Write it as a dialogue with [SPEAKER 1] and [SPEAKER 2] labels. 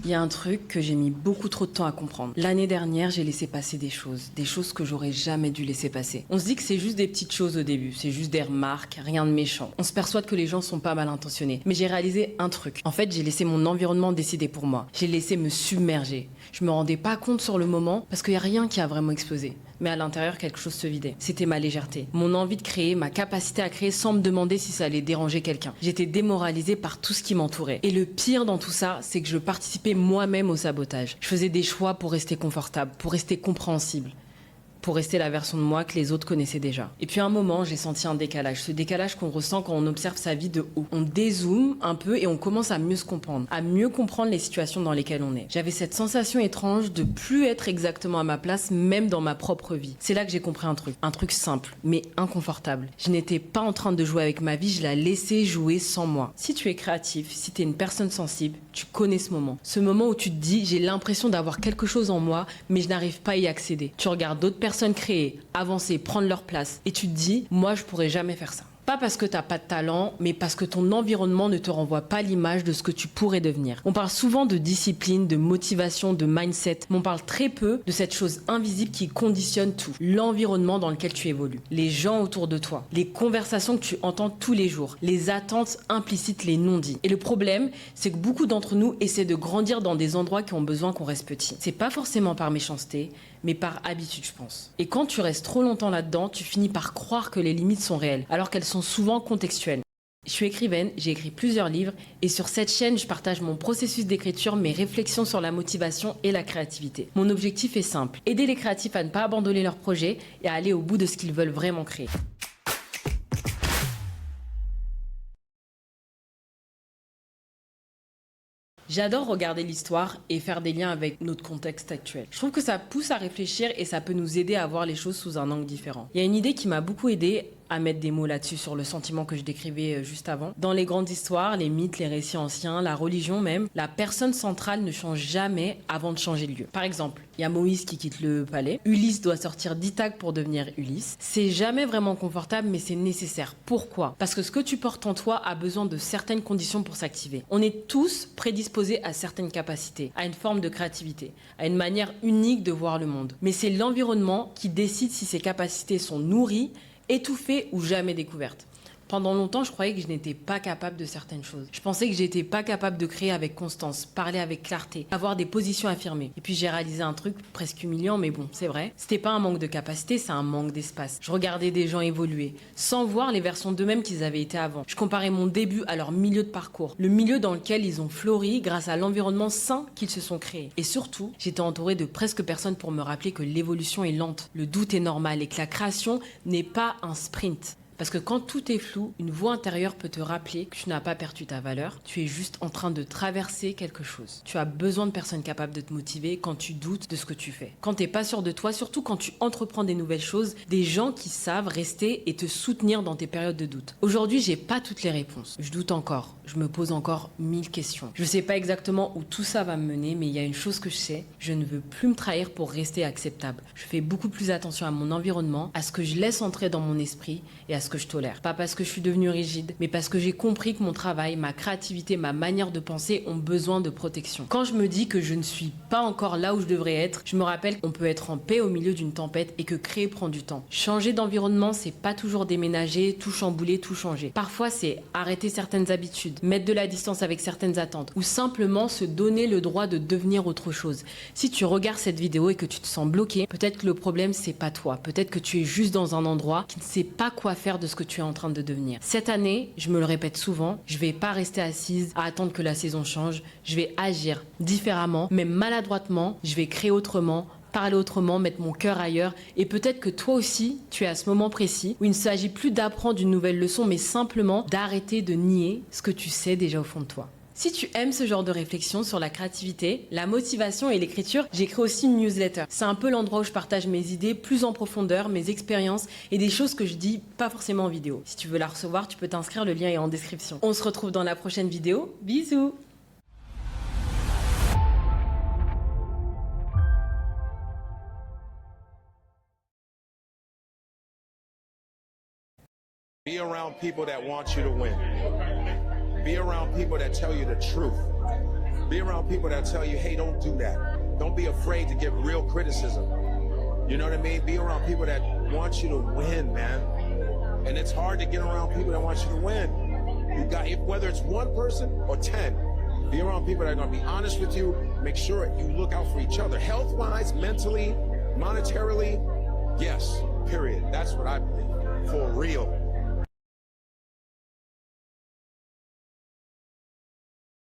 [SPEAKER 1] Il y a un truc que j'ai mis beaucoup trop de temps à comprendre. L'année dernière, j'ai laissé passer des choses que j'aurais jamais dû laisser passer. On se dit que c'est juste des petites choses au début, c'est juste des remarques, rien de méchant. On se persuade que les gens sont pas mal intentionnés. Mais j'ai réalisé un truc. En fait, j'ai laissé mon environnement décider pour moi. J'ai laissé me submerger. Je me rendais pas compte sur le moment parce qu'il y a rien qui a vraiment explosé. Mais à l'intérieur, quelque chose se vidait. C'était ma légèreté, mon envie de créer, ma capacité à créer sans me demander si ça allait déranger quelqu'un. J'étais démoralisée par tout ce qui m'entourait. Et le pire dans tout ça, c'est que je participais moi-même au sabotage. Je faisais des choix pour rester confortable, pour rester compréhensible, pour rester la version de moi que les autres connaissaient déjà. Et puis à un moment, j'ai senti un décalage. Ce décalage qu'on ressent quand on observe sa vie de haut. On dézoome un peu et on commence à mieux se comprendre, à mieux comprendre les situations dans lesquelles on est. J'avais cette sensation étrange de plus être exactement à ma place, même dans ma propre vie. C'est là que j'ai compris un truc simple, mais inconfortable. Je n'étais pas en train de jouer avec ma vie, je la laissais jouer sans moi. Si tu es créatif, si tu es une personne sensible, tu connais ce moment. Ce moment où tu te dis, j'ai l'impression d'avoir quelque chose en moi, mais je n'arrive pas à y accéder. Tu regardes d'autres personnes créer, avancer, prendre leur place. Et tu te dis, moi, je pourrais jamais faire ça. Pas parce que t'as pas de talent, mais parce que ton environnement ne te renvoie pas l'image de ce que tu pourrais devenir. On parle souvent de discipline, de motivation, de mindset, mais on parle très peu de cette chose invisible qui conditionne tout. L'environnement dans lequel tu évolues, les gens autour de toi, les conversations que tu entends tous les jours, les attentes implicites, les non-dits. Et le problème, c'est que beaucoup d'entre nous essaient de grandir dans des endroits qui ont besoin qu'on reste petit. C'est pas forcément par méchanceté, mais par habitude, je pense. Et quand tu restes trop longtemps là-dedans, tu finis par croire que les limites sont réelles, alors qu'elles sont souvent contextuelles. Je suis écrivaine, j'ai écrit plusieurs livres, et sur cette chaîne, je partage mon processus d'écriture, mes réflexions sur la motivation et la créativité. Mon objectif est simple, aider les créatifs à ne pas abandonner leurs projets et à aller au bout de ce qu'ils veulent vraiment créer. J'adore regarder l'histoire et faire des liens avec notre contexte actuel. Je trouve que ça pousse à réfléchir et ça peut nous aider à voir les choses sous un angle différent. Il y a une idée qui m'a beaucoup aidée à mettre des mots là-dessus sur le sentiment que je décrivais juste avant. Dans les grandes histoires, les mythes, les récits anciens, la religion même, la personne centrale ne change jamais avant de changer de lieu. Par exemple, il y a Moïse qui quitte le palais, Ulysse doit sortir d'Ithaque pour devenir Ulysse. C'est jamais vraiment confortable, mais c'est nécessaire. Pourquoi ? Parce que ce que tu portes en toi a besoin de certaines conditions pour s'activer. On est tous prédisposés à certaines capacités, à une forme de créativité, à une manière unique de voir le monde. Mais c'est l'environnement qui décide si ces capacités sont nourries, étouffée ou jamais découverte. Pendant longtemps, je croyais que je n'étais pas capable de certaines choses. Je pensais que j'étais pas capable de créer avec constance, parler avec clarté, avoir des positions affirmées. Et puis j'ai réalisé un truc presque humiliant, mais bon, c'est vrai. C'était pas un manque de capacité, c'est un manque d'espace. Je regardais des gens évoluer, sans voir les versions d'eux-mêmes qu'ils avaient été avant. Je comparais mon début à leur milieu de parcours, le milieu dans lequel ils ont fleuri grâce à l'environnement sain qu'ils se sont créés. Et surtout, j'étais entourée de presque personne pour me rappeler que l'évolution est lente, le doute est normal et que la création n'est pas un sprint. Parce que quand tout est flou, une voix intérieure peut te rappeler que tu n'as pas perdu ta valeur. Tu es juste en train de traverser quelque chose. Tu as besoin de personnes capables de te motiver quand tu doutes de ce que tu fais. Quand tu n'es pas sûr de toi, surtout quand tu entreprends des nouvelles choses, des gens qui savent rester et te soutenir dans tes périodes de doute. Aujourd'hui, j'ai pas toutes les réponses. Je doute encore. Je me pose encore 1000 questions. Je sais pas exactement où tout ça va me mener, mais il y a une chose que je sais. Je ne veux plus me trahir pour rester acceptable. Je fais beaucoup plus attention à mon environnement, à ce que je laisse entrer dans mon esprit et à ce que je tolère. Pas parce que je suis devenue rigide, mais parce que j'ai compris que mon travail, ma créativité, ma manière de penser ont besoin de protection. Quand je me dis que je ne suis pas encore là où je devrais être, je me rappelle qu'on peut être en paix au milieu d'une tempête et que créer prend du temps. Changer d'environnement, c'est pas toujours déménager, tout chambouler, tout changer. Parfois, c'est arrêter certaines habitudes, mettre de la distance avec certaines attentes, ou simplement se donner le droit de devenir autre chose. Si tu regardes cette vidéo et que tu te sens bloqué, peut-être que le problème, c'est pas toi. Peut-être que tu es juste dans un endroit qui ne sait pas quoi faire de ce que tu es en train de devenir. Cette année, je me le répète souvent, je vais pas rester assise à attendre que la saison change. Je vais agir différemment, même maladroitement. Je vais créer autrement, parler autrement, mettre mon cœur ailleurs. Et peut-être que toi aussi, tu es à ce moment précis où il ne s'agit plus d'apprendre une nouvelle leçon, mais simplement d'arrêter de nier ce que tu sais déjà au fond de toi. Si tu aimes ce genre de réflexion sur la créativité, la motivation et l'écriture, j'écris aussi une newsletter. C'est un peu l'endroit où je partage mes idées plus en profondeur, mes expériences et des choses que je dis pas forcément en vidéo. Si tu veux la recevoir, tu peux t'inscrire, le lien est en description. On se retrouve dans la prochaine vidéo. Bisous!
[SPEAKER 2] Be around people that want you to win. Be around people that tell you the truth. Be around people that tell you, hey, don't do that. Don't be afraid to give real criticism. You know what I mean? Be around people that want you to win, man. And it's hard to get around people that want you to win. You got, whether it's one person or 10, be around people that are going to be honest with you. Make sure you look out for each other. Health-wise, mentally, monetarily, yes, period. That's what I believe. For real.